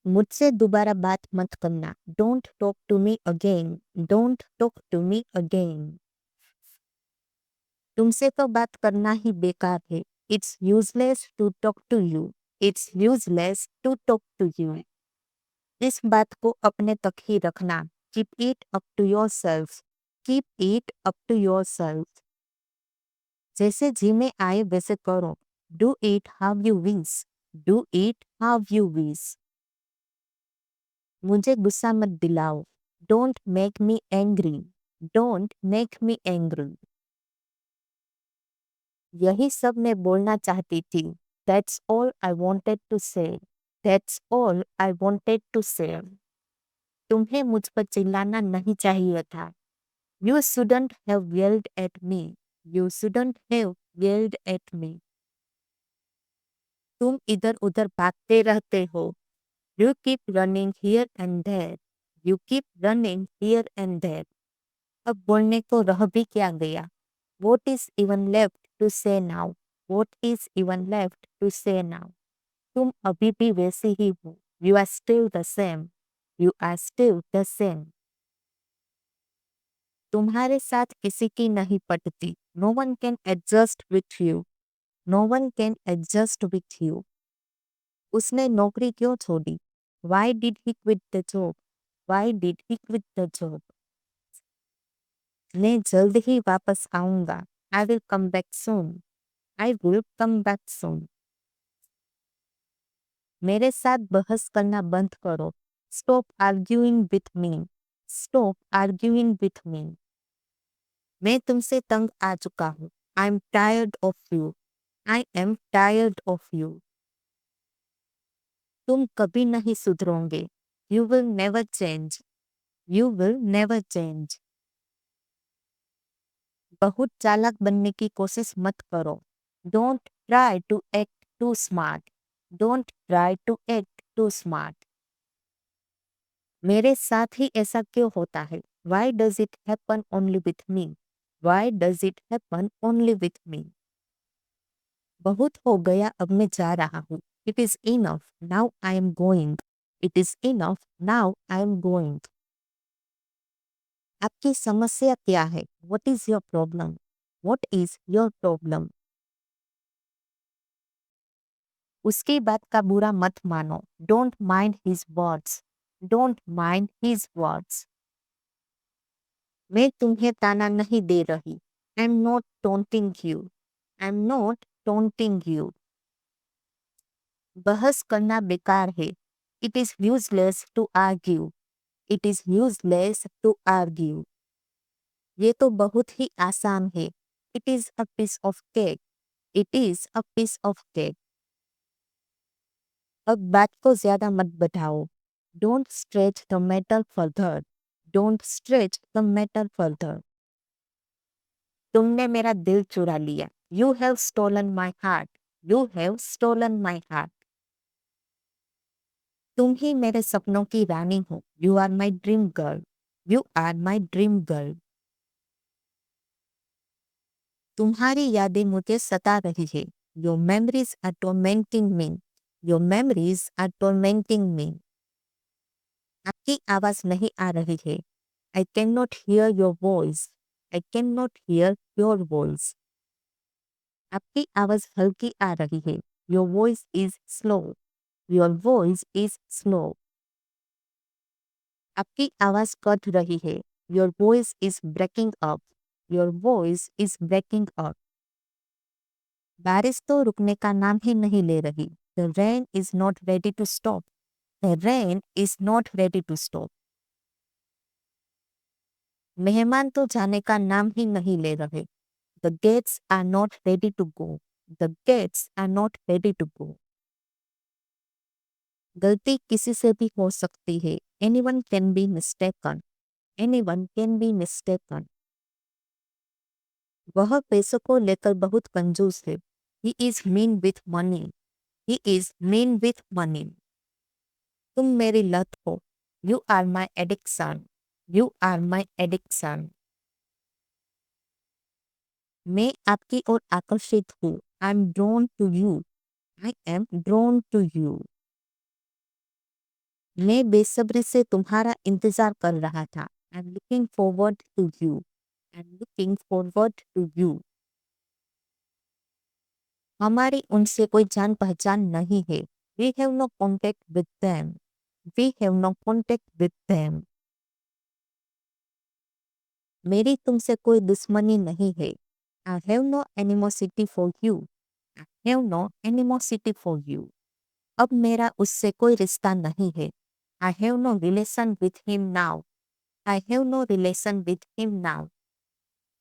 मुझसे दोबारा बात मत करना। Don't talk to me again. Don't talk to me again. तुमसे तो बात करना ही बेकार है। It's useless to talk to you. It's useless to talk to you. इस बात को अपने तक ही रखना। Keep it up to yourself. Keep it up to yourself. जैसे जी में आए वैसे करो। Do it how you wish. Do it how you wish. मुझे गुस्सा मत दिलाओ। Don't make me angry. Don't make me angry. यही सब मैं बोलना चाहती थी। That's all I wanted to say. That's all I wanted to say. तुम्हें मुझ पर चिल्लाना नहीं चाहिए था। You shouldn't have yelled at me. You shouldn't have yelled at me. तुम इधर उधर भागते रहते हो। You keep running here and there. You keep running here and there. अब बोलने को रह भी क्या गया। What is even left to say now? What is even left to say now? तुम अभी भी वैसे ही हो। You are still the same. You are still the same. तुम्हारे साथ किसी की नहीं पटती। No one can adjust with you. No one can adjust with you. उसने नौकरी क्यों छोड़ी? Why did he quit the job? Why did he quit the job? मैं जल्द ही वापस आऊंगा। I will come back soon. I will come back soon. मेरे साथ बहस करना बंद करो। Stop arguing with me. Stop arguing with me. मैं तुमसे तंग आ चुका हूँ। I am tired of you. I am tired of you. तुम कभी नहीं सुधरोगे। You will never change. You will never change. बहुत चालाक बनने की कोशिश मत करो। Don't try to act too smart. Don't try to act too smart. मेरे साथ ही ऐसा क्यों होता है? Why does it happen only with me? Why does it happen only with me? बहुत हो गया, अब मैं जा रहा हूँ। It is enough. Now I am going. It is enough. Now I am going. आपकी समस्या क्या है? What is your problem? What is your problem? उसकी बात का बुरा मत मानो। Don't mind his words. Don't mind his words. मैं तुम्हें ताना नहीं दे रही। I'm not taunting you. I'm not taunting you. बहस करना बेकार है। It is useless to argue. It is useless to argue. ये तो बहुत ही आसान है। It is a piece of cake. It is a piece of cake. अब बात को ज्यादा मत बढ़ाओ। Don't stretch the matter further. Don't stretch the matter further. तुमने मेरा दिल चुरा लिया। You have stolen my heart. You have stolen my heart. तुम ही मेरे सपनों की रानी हो। You are my dream girl. You are my dream girl. तुम्हारी यादें मुझे सता रही है। Your memories are tormenting me. Your memories are tormenting me. आपकी आवाज नहीं आ रही है। I cannot hear your voice. I cannot hear your voice. आपकी आवाज हल्की आ रही है। Your voice is slow. Your voice is slow. आपकी आवाज कट रही है। Your voice is breaking up. Your voice is breaking up. बारिश तो रुकने का नाम ही नहीं ले रही। The rain is not ready to stop. The rain is not ready to stop. मेहमान तो जाने का नाम ही नहीं ले रहे। The guests are not ready to go. The guests are not ready to go. गलती किसी से भी हो सकती है। Anyone can be mistaken. Anyone can be mistaken. वह पैसों को लेकर बहुत कंजूस है। He is mean with money. He is mean with money. तुम मेरी लत हो। You are my addiction. You are my addiction. मैं आपकी ओर आकर्षित हूँ। I am drawn to you. I am drawn to you. मैं बेसब्री से तुम्हारा इंतजार कर रहा था। I am looking forward to you. I am looking forward to you. हमारी उनसे कोई जान पहचान नहीं है। We have no contact with them. We have no contact with them. मेरी तुमसे कोई दुश्मनी नहीं है। I have no animosity for you. I have no animosity for you. अब मेरा उससे कोई रिश्ता नहीं है। I have no relation with him now. I have no relation with him now.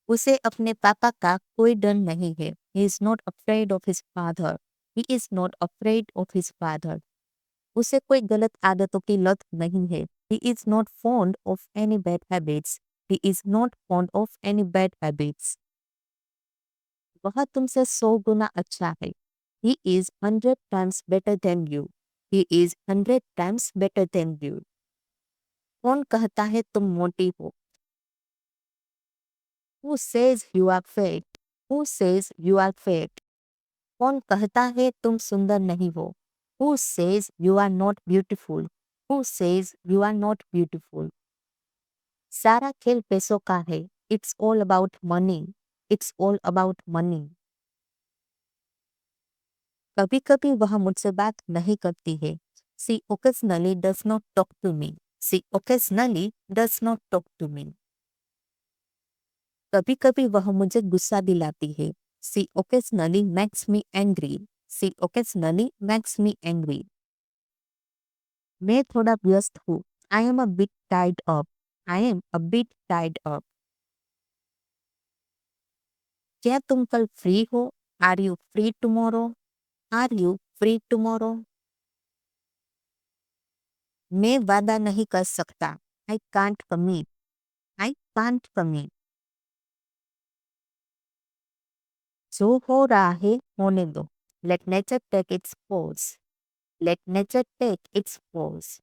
उसे अपने पापा का कोई डर नहीं है। He is not afraid of his father. He is not afraid of his father. उसे कोई गलत आदतों की लत नहीं है। He is not fond of any bad habits. He is not fond of any bad habits. वह तुमसे 100 गुना अच्छा है। He is 100 times better than you. He is 100 times better than you. कौन कहता है तुम मोटी हो? Who says you are fat? Who says you are fat? कौन कहता है तुम सुंदर नहीं हो? Who says you are not beautiful? Who says you are not beautiful? सारा खेल पैसों का है। It's all about money. It's all about money. कभी कभी वह मुझसे बात नहीं करती है। She occasionally does not talk to me. She occasionally does not talk to me. कभी कभी वह मुझे गुस्सा दिलाती है। She occasionally makes me angry. She occasionally makes me angry. मैं थोड़ा व्यस्त हूँ। I am a bit tied up. I am a bit tied up. क्या तुम कल फ्री हो? Are you free tomorrow? Are you free tomorrow? मैं वादा नहीं कर सकता। I can't commit. I can't commit. जो हो रहा है होने दो। Let nature take its course. Let nature take its course.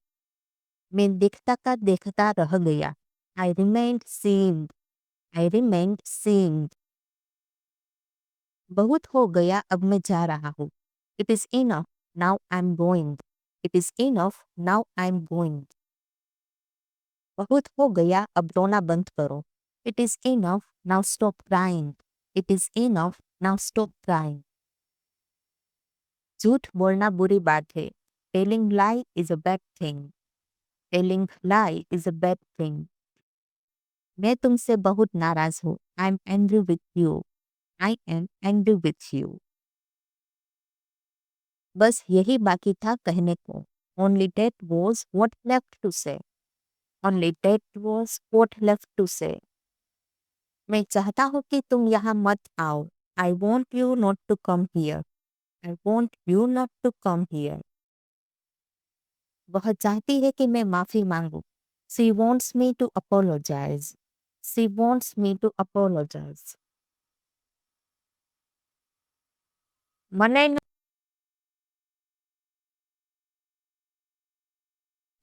मैं देखता का देखता रह गया। I remained seeing. I remained seeing. बहुत हो गया अब मैं जा रहा हूँ। It is enough. Now I'm going. It is enough. Now I'm going. बहुत हो गया अब रोना बंद करो। It is enough. Now stop crying. It is enough. Now stop crying. झूठ बोलना बुरी बात है। Telling lie is a bad thing. Telling lie is a bad thing. मैं तुमसे बहुत नाराज हूँ। I am angry with you. I am angry with you. बस यही बाकी था कहने को। Only that was what left to say. Only that was what left to say. मैं चाहता हूँ कि तुम यहाँ मत आओ। I want you not to come here. I want you not to come here. वह चाहती है कि मैं माफी मांगू। She wants me to apologize. She wants me to apologize. મને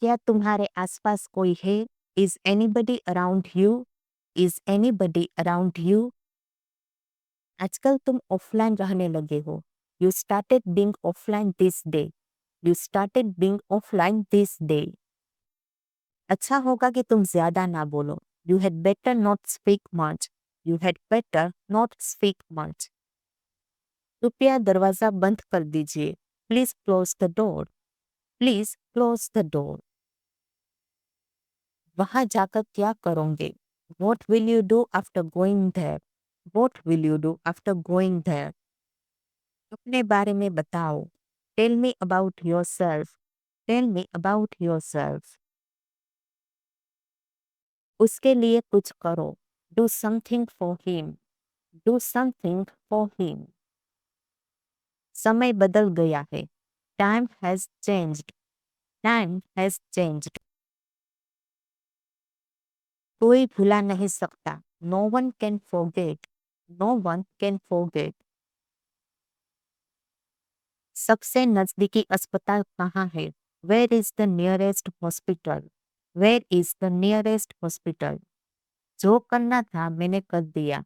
क्या तुम्हारे आसपास कोई है? Is anybody around you? Is anybody around you? आजकल तुम ऑफलाइन रहने लगे हो। You started being offline this day. You started being offline this day. अच्छा होगा कि तुम ज्यादा ना बोलो। You had better not speak much. You had better not speak much. कृपया दरवाजा बंद कर दीजिए। Please close the door. Please close the door. वहां जाकर क्या करोगे? What will you do after going there? What will you do after going there? अपने बारे में बताओ। Tell me about yourself. Tell me about yourself. उसके लिए कुछ करो। Do something for him. Do something for him. समय बदल गया है। Time has changed. Time has changed. कोई भुला नहीं सकता। No one can forget. No one can forget. सबसे नजदीकी अस्पताल कहाँ है? Where is the nearest hospital? Where is the nearest hospital? जो करना था मैंने कर दिया।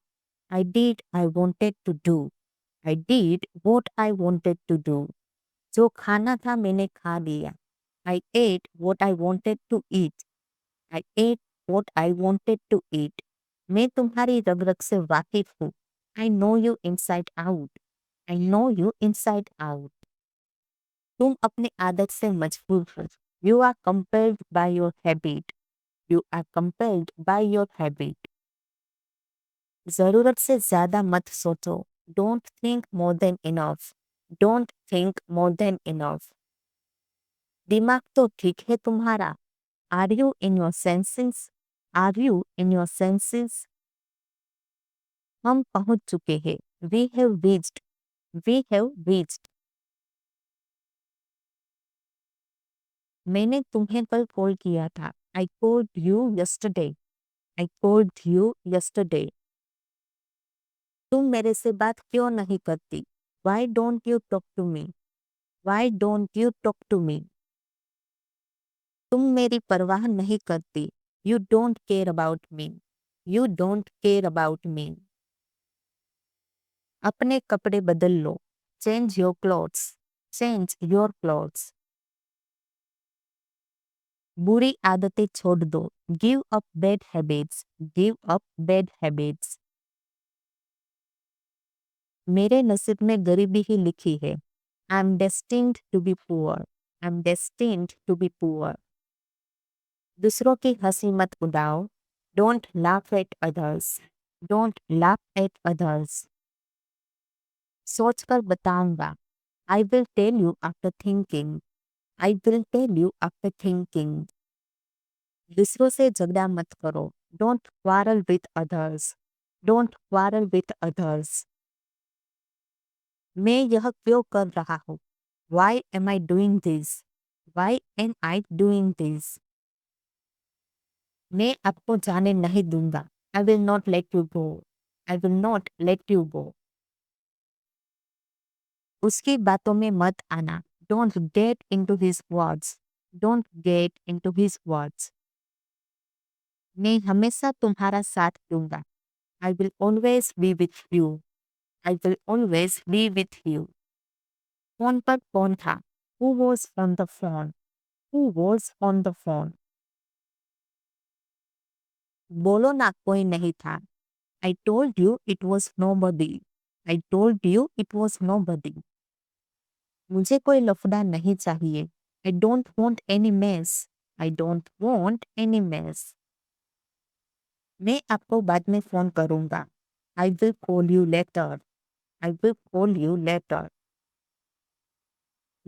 I did I wanted to do. I did what I wanted to do. जो खाना था मैंने खा लिया। I ate what I wanted to eat. I ate what I wanted to eat. मैं तुम्हारी रग रग से वाकिफ हूँ. I know you inside out. I know you inside out. तुम अपनी आदत से मजबूर हो. You are compelled by your habit. You are compelled by your habit. जरूरत से ज्यादा मत सोचो. Don't think more than enough. Don't think more than enough. दिमाग तो ठीक है तुम्हारा. Are you in your senses? Are you in your senses? हम पहुंच चुके हैं. We have reached. We have reached. मैंने तुम्हें कल कॉल किया था. I called you yesterday. I called you yesterday. तुम मेरे से बात क्यों नहीं करती? Why don't you talk to me? Why don't you talk to me? तुम मेरी परवाह नहीं करती. You don't care about me. You don't care about me. अपने कपड़े बदल लो. Change your clothes. Change your clothes. बुरी आदतें छोड़ दो. Give up bad habits. Give up bad habits. मेरे नसीब में गरीबी ही लिखी है. I'm destined to be poor. I'm destined to be poor. दूसरों की हंसी मत उड़ाओ. Don't laugh at others. Don't laugh at others. सोच कर बताऊंगा. I will tell you after thinking. I will tell you after thinking. दूसरों से झगड़ा मत करो. Don't quarrel with others. Don't quarrel with others. मैं यह क्यों कर रहा हूँ? Why am I doing this? Why am I doing this? मैं आपको जाने नहीं दूंगा. I will not let you go. I will not let you go. उसकी बातों में मत आना. Don't get into his words. Don't get into his words. मैं हमेशा तुम्हारा साथ दूंगा. I will always be with you. I will always be with you. Phone पर कौन था? Who was on the phone? Who was on the phone? बोलो ना कोई नहीं था. I told you it was nobody. I told you it was nobody. मुझे कोई लफड़ा नहीं चाहिए. I don't want any mess. I don't want any mess. मैं आपको बाद में फोन करूंगा. I will call you later. I will call you later.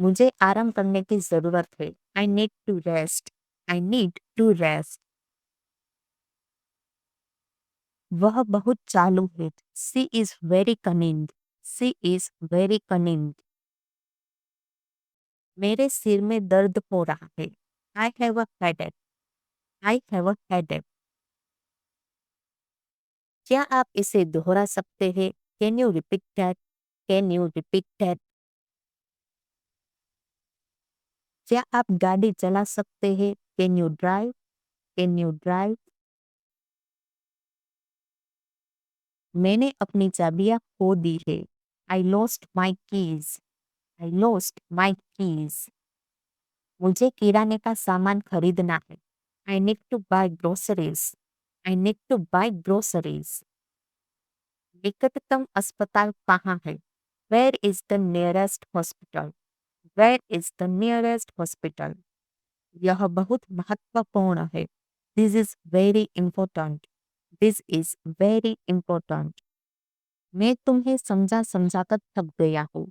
मुझे आराम करने की जरूरत है. I need to rest. I need to rest. वह बहुत चालू है. She is very cunning. She is very cunning. मेरे सिर में दर्द हो रहा है. I have a headache. I have a headache. क्या आप इसे दोहरा सकते हैं? Can you repeat that? Can you repeat that? क्या आप गाड़ी चला सकते हैं? Can you drive? Can you drive? मैंने अपनी चाबियां खो दी है. I lost my keys. I lost my keys. मुझे किराने का सामान खरीदना है. I need to buy groceries. I need to buy groceries. निकटतम अस्पताल कहाँ है? Where is the nearest hospital? Where is the nearest hospital? यह बहुत महत्वपूर्ण है. This is very important. This is very important. मैं तुम्हें समझा समझा कर थक गया हूँ.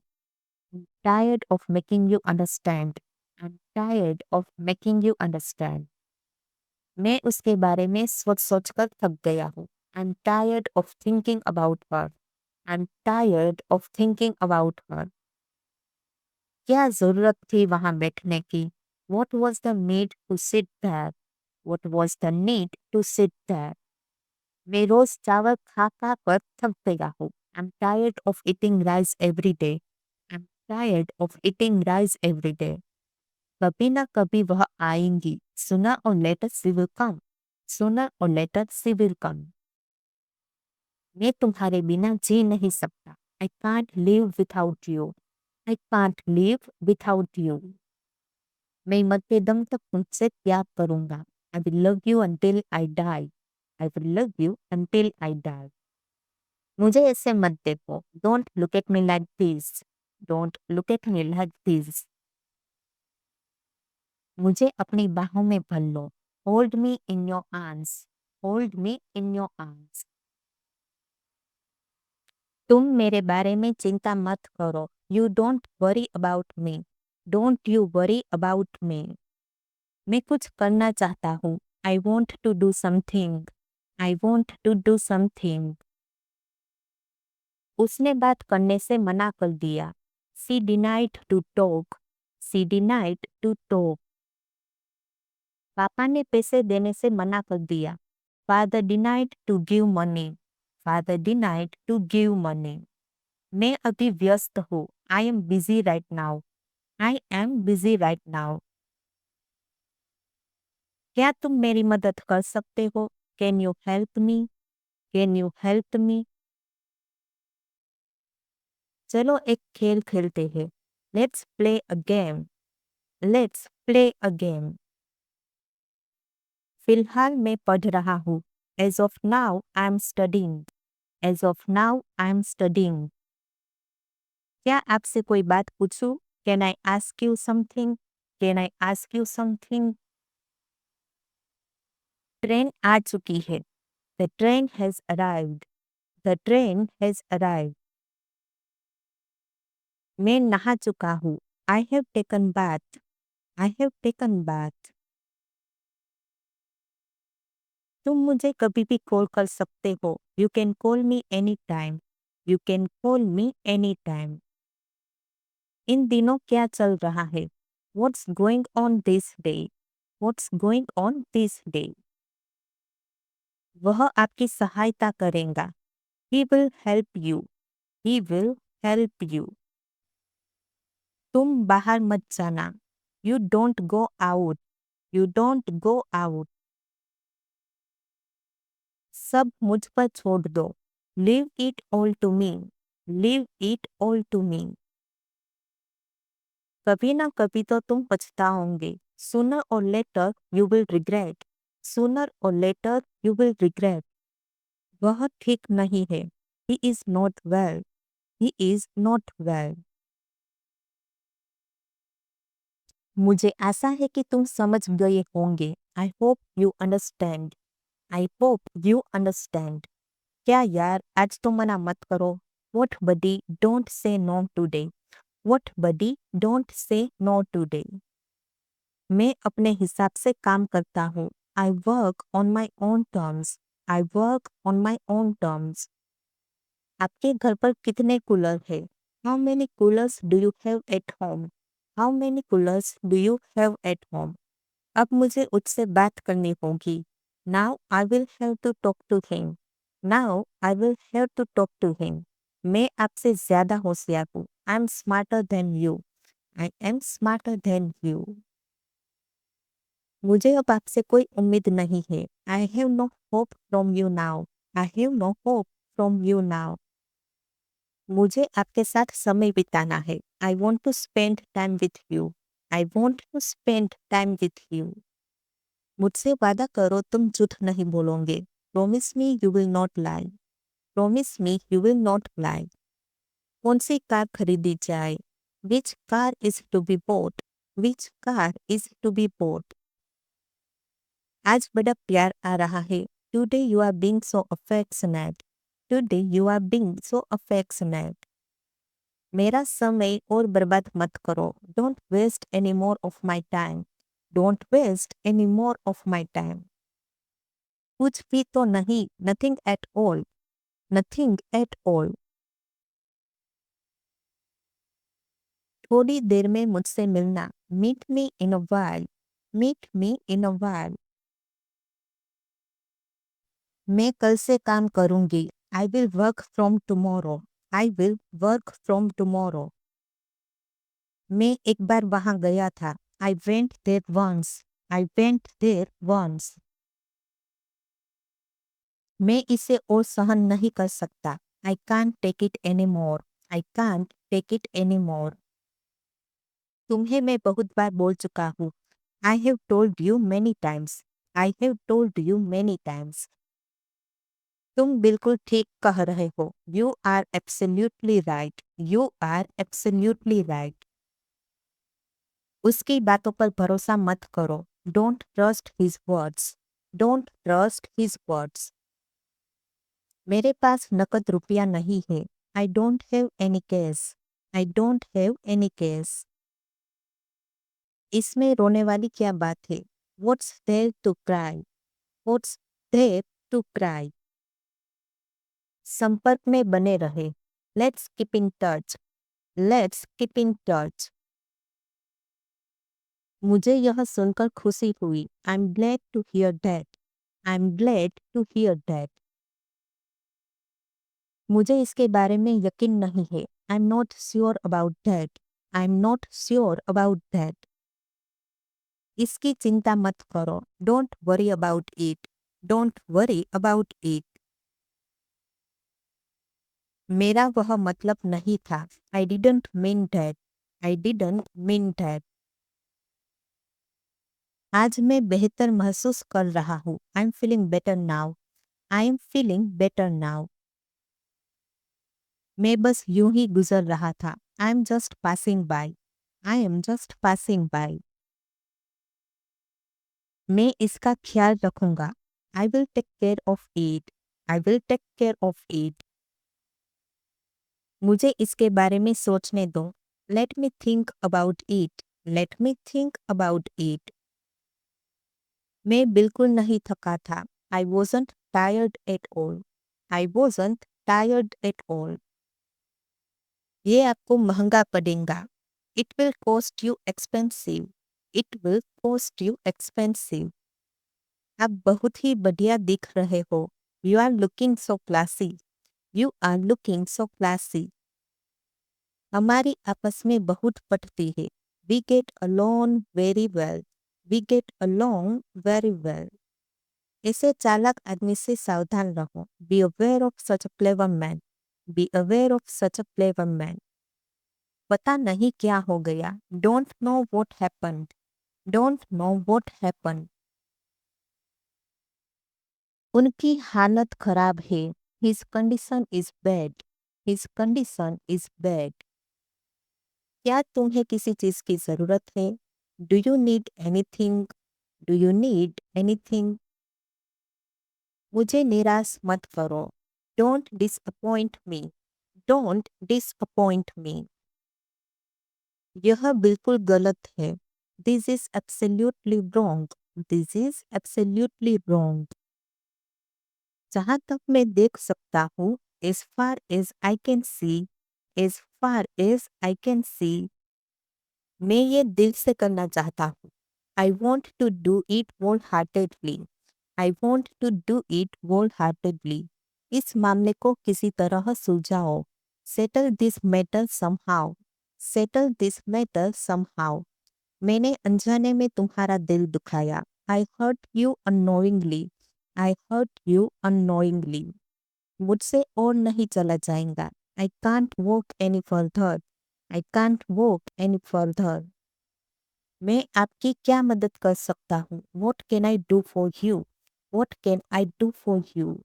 I'm tired of making you understand. I'm tired of making you understand. मैं उसके बारे में सोच सोच कर थक गया हूँ. I'm tired of thinking about her. I'm tired of thinking about her. क्या जरूरत थी वहां बैठने की? What was the need to sit there? What was the need to sit there? मैं रोज चावल खा खा कर थक गया हूँ. I'm tired of eating rice every day. I'm tired of eating rice every day. कभी ना कभी वह आएंगी. Sooner or later she will come. Sooner or later she will come. मैं तुम्हारे बिना जी नहीं सकता. I can't live without you. I can't live without you. मैं मरते दम तक तुमसे प्यार करूंगा। I will love you until I die. I will love you until I die. मुझे ऐसे मत देखो। Don't look at me like this. Don't look at me like this. मुझे अपनी बाहों में भर लो। Hold me in your arms. Hold me in your arms. तुम मेरे बारे में चिंता मत करो। You don't worry about me. Don't you worry about me. मैं कुछ करना चाहता हूँ। I want to do something. I want to do something. उसने बात करने से मना कर दिया। She denied to talk. She denied to talk. पापा ने पैसे देने से मना कर दिया। Father denied to give money. Father denied to give money. मैं अभी व्यस्त हूँ। I am busy right now. I am busy right now. क्या तुम मेरी मदद कर सकते हो? Can you help me? Can you help me? चलो एक खेल खेलते हैं। Let's play a game. Let's play a game. फिलहाल मैं पढ़ रहा हूँ। As of now I am studying. As of now I am studying. क्या आपसे कोई बात पूछूं? Can I ask you something? Can I ask you something? Train आ चुकी है। The train has arrived. The train has arrived. मैं नहा चुका हूँ। I have taken bath. I have taken bath. तुम मुझे कभी भी कॉल कर सकते हो। You can call me any time. You can call me any time. इन दिनों क्या चल रहा है? What's going on this day? What's going on this day? वह आपकी सहायता करेगा। He will help you. He will help you. तुम बाहर मत जाना। You don't go out. You don't go out. सब मुझ पर छोड़ दो। Leave it all to me. Leave it all to me. कभी ना कभी तो तुम पछताओगे। Sooner or later you will regret. Sooner or later you will regret. वह ठीक नहीं है। He is not well. He is not well. मुझे आशा है कि तुम समझ गए होंगे। I hope you understand. I hope you understand. क्या यार, आज तो मना मत करो। What buddy, don't say no today. What buddy, don't say no today. मैं अपने हिसाब से काम करता हूँ। I work on my own terms. I work on my own terms. आपके घर पर कितने कूलर है? How many coolers do you have at home? How many coolers do you have at home? अब मुझे उससे बात करनी होगी। Now I will have to talk to him. Now I will have to talk to him. मैं आपसे ज्यादा होशियार हूँ। I am smarter than you. I am smarter than you. मुझे अब आपसे कोई उम्मीद नहीं है। I have no hope from you now. I have no hope from you now. मुझे आपके साथ समय बिताना है। I want to spend time with you. I want to spend time with you. मुझसे वादा करो तुम झूठ नहीं बोलोगे। Promise me you will not lie. Promise me you will not lie. कौन सी कार खरीदी जाए? Which car is to be bought? Which car is to be bought? आज बड़ा प्यार आ रहा है। Today you are being so affectionate. Today you are being so affectionate. मेरा समय और बर्बाद मत करो। Don't waste any more of my time. Don't waste any more of my time. कुछ भी तो नहीं। Nothing at all. Nothing at all. थोड़ी देर में मुझसे मिलना। Meet me in a while. Meet me in a while. मैं कल से काम करूंगी। I will work from tomorrow. I will work from tomorrow. मैं एक बार वहां गया था। I went there once. I went there once. मैं इसे और सहन नहीं कर सकता। I can't take it anymore. I can't take it anymore. तुम्हें मैं बहुत बार बोल चुका हूँ। I have told you many times. I have told you many times. तुम बिल्कुल ठीक कह रहे हो। You are absolutely right. You are absolutely right. उसकी बातों पर भरोसा मत करो। Don't trust his words. Don't trust his words. मेरे पास नकद रुपया नहीं है। I don't have any cash. I don't have any cash. इसमें रोने वाली क्या बात है? What's there to cry? What's there to cry? संपर्क में बने रहे। Let's keep in touch. Let's keep in touch. मुझे यह सुनकर खुशी हुई। I am glad to hear that. I am glad to hear that. मुझे इसके बारे में यकीन नहीं है। I am not sure about that. I am not sure about that. इसकी चिंता मत करो। Don't worry about it. Don't worry about it. मेरा वह मतलब नहीं था। आई didn't mean that. I didn't mean that. आज मैं बेहतर महसूस कर रहा हूँ। I am feeling better now. I am feeling better now. मैं बस यूं ही गुजर रहा था। I am just passing by. I am just passing by. मैं इसका ख्याल रखूंगा। I will take care of it. I will take care of it. मुझे इसके बारे में सोचने दो। Let me think about it. Let me think about it. मैं बिल्कुल नहीं थका था। I wasn't tired at all. I wasn't tired at all. ये आपको महंगा पड़ेगा। It will cost you expensive. It will cost you expensive. आप बहुत ही बढ़िया दिख रहे हो। You are looking so classy. You are looking so classy. हमारी आपस में बहुत पटती है। We get alone very well. We get alone very well. ऐसे चालाक आदमी से सावधान रहो। Be aware of such a clever man. Be aware of such a clever man. पता नहीं क्या हो गया। Don't know what happened. Don't know what happened. उनकी हालत खराब है। His condition is bad. His condition is bad. क्या तुम्हें किसी चीज की जरूरत है? Do you need anything? Do you need anything? मुझे निराश मत करो। Don't disappoint me. Don't disappoint मी। यह बिल्कुल गलत है। This is absolutely wrong. This is absolutely wrong. जहां तक मैं देख सकता हूँ, as far as I can see, as far as I can see, मैं ये दिल से करना चाहता हूँ। I want to do it wholeheartedly. I want to do it wholeheartedly. इस मामले को किसी तरह सुलझाओ। Settle this matter somehow. Settle this matter somehow. मैंने अनजाने में तुम्हारा दिल दुखाया। I hurt you unknowingly. I hurt you unknowingly. मुझसे और नहीं चला जाएगा। I can't walk any further. I can't walk any further. मैं आपकी क्या मदद कर सकता हूँ? What can I do for you? What can I do for you?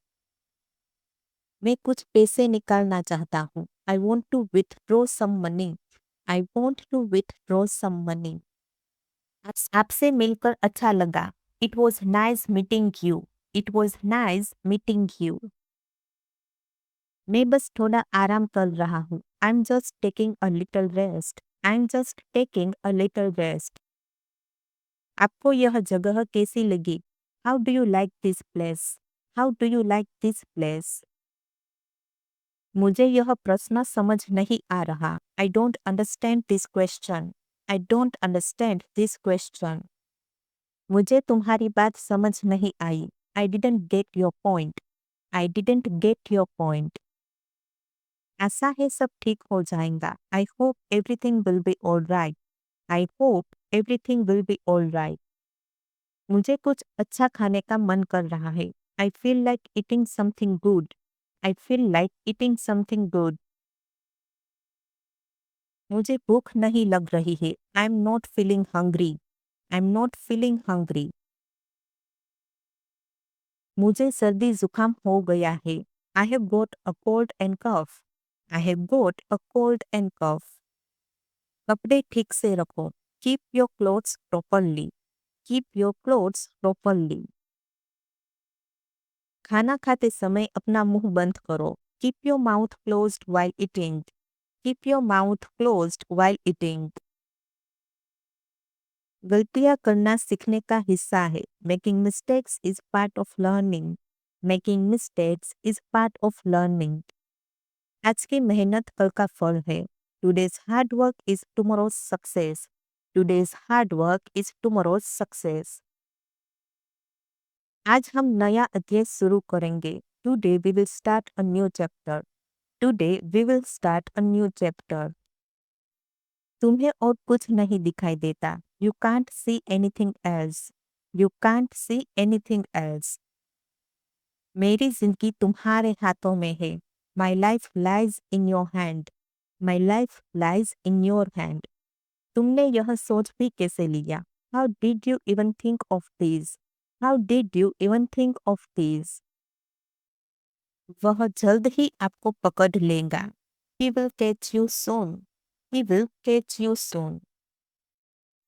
मैं कुछ पैसे निकालना चाहता हूँ। I want to withdraw some money. I want to withdraw some money. आपसे मिलकर अच्छा लगा। It was nice meeting you. It was nice meeting you. मैं बस थोड़ा आराम कर रहा हूँ। I am just taking a little rest. I am just taking a little rest. आपको यह जगह कैसी लगी? How do you like this place? How do you like this place? मुझे यह प्रश्न समझ नहीं आ रहा। I don't understand this question. I don't understand this question. मुझे तुम्हारी बात समझ नहीं आई। I didn't get your point. I didn't get your point. ऐसा है सब ठीक हो जाएगा। I hope everything will be all right. I hope everything will be all right. मुझे कुछ अच्छा खाने का मन कर रहा है। I feel like eating something good. I feel like eating something good. मुझे भूख नहीं लग रही है। I am not feeling hungry. I am not feeling hungry. मुझे सर्दी जुकाम हो गया है। I have got a cold and cough. I have got a cold and कफ। कपड़े ठीक से रखो। Keep your clothes properly. Keep your clothes properly. खाना खाते समय अपना मुंह बंद करो। Keep your mouth closed while eating. Keep your mouth closed while eating. गलतियां करना सीखने का हिस्सा है। Making mistakes is part of learning. Making mistakes is part of learning. आज की मेहनत कल का फल है। Today's hard work is tomorrow's success. Today's hard work is tomorrow's success. आज हम नया अध्याय शुरू करेंगे। Today we will start a new chapter. Today we will start a new chapter. तुम्हें और कुछ नहीं दिखाई देता। You can't see anything else. You can't see anything else. मेरी जिंदगी तुम्हारे हाथों में है। My life lies in your hand. My life lies in your hand. तुमने यह सोच भी कैसे लिया? How did you even think of this? How did you even think of this? वह जल्द ही आपको पकड़ लेगा। He will catch you soon. He will catch you soon.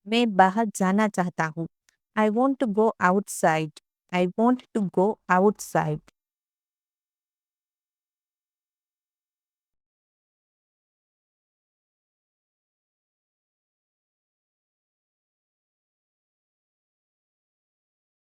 मैं बाहर जाना चाहता हूँ। I want to go outside. I want to go outside.